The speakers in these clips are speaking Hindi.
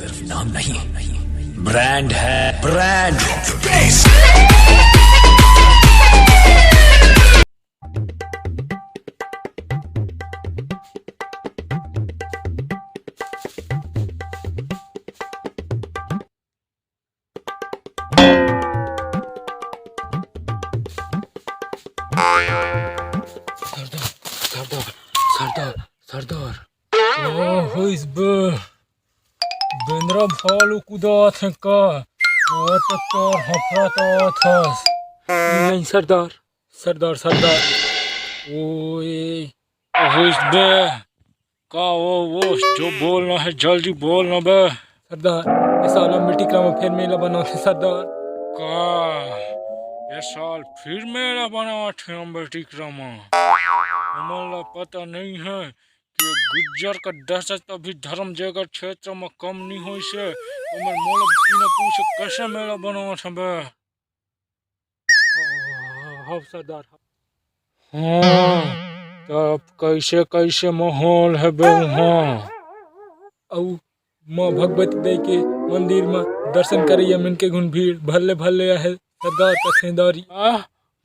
सिर्फ नाम नहीं, ब्रांड है, brand. Sardar Sardar Sardar who is बेंद्रा भालू कुदा थे का तक हफरा था नहीं सरदार सरदार सरदार ओए who is बे का वो जो बोलना है जल्दी बोलना बे सरदार इस साल मिट्टी का में फिर मेला बना थे सरदार का ये साल फिर मेला बना थे अम्बेडकर हमारा पता नहीं है कि गुज्जर का दहशत अभी धर्म जगत क्षेत्र में कम नहीं हो से उमर मोल बिना पूछे कैसे मेला बना था बे हाँ सरदार हाँ तब कैसे कैसे माहौल है बे वहाँ औ माँ भगवती दे के मंदिर में दर्शन करिए मन के गुण भीड़ भले भले है सरदार का खेदारी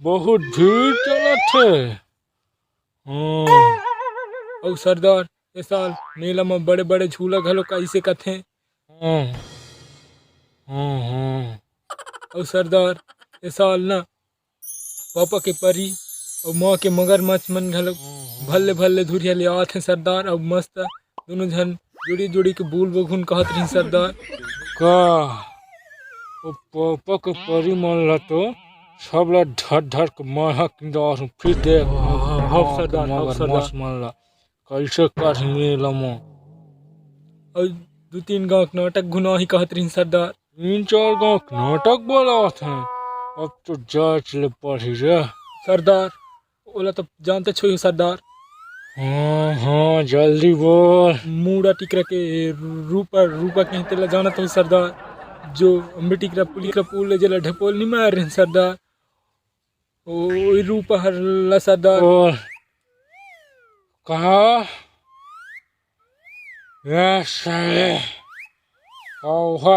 बहुत भीड़ चला थे और सरदार इस साल मेला में बड़े बड़े झूला घलो कैसे कथे और सरदार इस साल ना पापा के परी और माँ के मगरमच्छ मन घलो भले भले धुरिया ले आते सरदार और मस्त दोनों जन जुड़ी जुड़ी के बूल बघुन कहत रही सरदार का ओ पापा के परी मन ला तो सब ला धड़ धड़ के महक दार फिर दे सरदार मन ला कैसे कर मेला में और 2-3 गाँव नाटक गुना ही कहत रही सरदार 3-4 गाँव नाटक बोला थे अब तो जांच ले पड़ी रे सरदार ओला तो जानते छो सरदार हाँ हाँ जल्दी बोल मूड़ा टिकरा के रूपा कहते ला जाना तो सरदार जो मिट्टी का पुल ले जला ढपोल नहीं मार रहे सरदार ओ रूपा हर ला सरदार कहा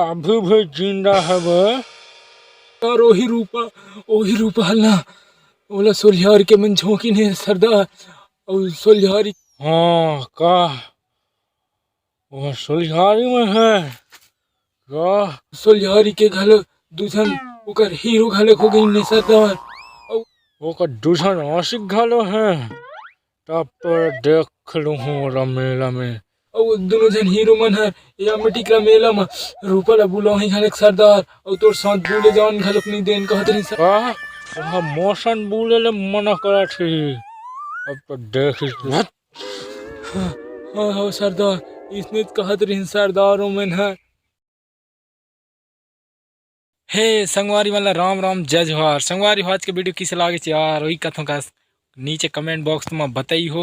अभी भी जिंदा है वो और वही रूपा हल्ला बोला सोलिहारी के मन झोंकी नहीं सरदार और सोलिहारी हाँ का वो सोलिहारी में है का सोलिहारी के घर दूसन ओकर हीरो घले हो गई ने सरदार ओकर दूसन आशिक घलो है तब तो देख लू हूँ मेला में और दोनों जन हीरो मन है या मिट्टी का मेला में रूपा ला बुला ही घले सरदार और तोर साथ बोले जान घलक नहीं देन कहत रही सर वहाँ मौसम बोले ले मना करा थी अब तो देख हाँ सरदार इसने कहत रही सरदारों में है हे संगवारी वाला राम राम जय जोहार संगवारी आज के वीडियो किस लागे यार वही कथों का नीचे कमेंट बॉक्स में बताई हो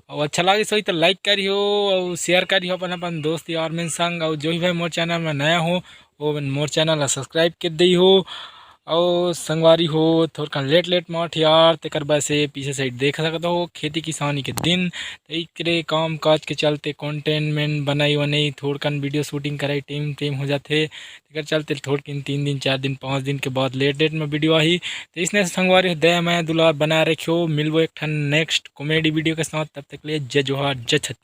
और अच्छा लगे सही तो लाइक करी हो और शेयर करी हो अपन दोस्त यार में संग और जो भी भाई मोर चैनल में नया हो वो मोर चैनल सब्सक्राइब कर दी हो और संगवारी हो थोड़ा लेट माठ यार तेकर वैसे पीछे साइड देख सकते हो खेती किसानी के दिन तो काम काज के चलते कंटेंटमेंट बनाई वनाई थोड़ा वीडियो शूटिंग कराई टीम हो जाते तेकर चलते थोड़ 3 दिन 4 दिन 5 दिन के बाद लेट में वीडियो आई तो इसने संगवारी दया मैं दुलार बना रखियो मिलबो एक नेक्स्ट कॉमेडी वीडियो के साथ तब तक लिए जय जोहार जय छत्तीसगढ़।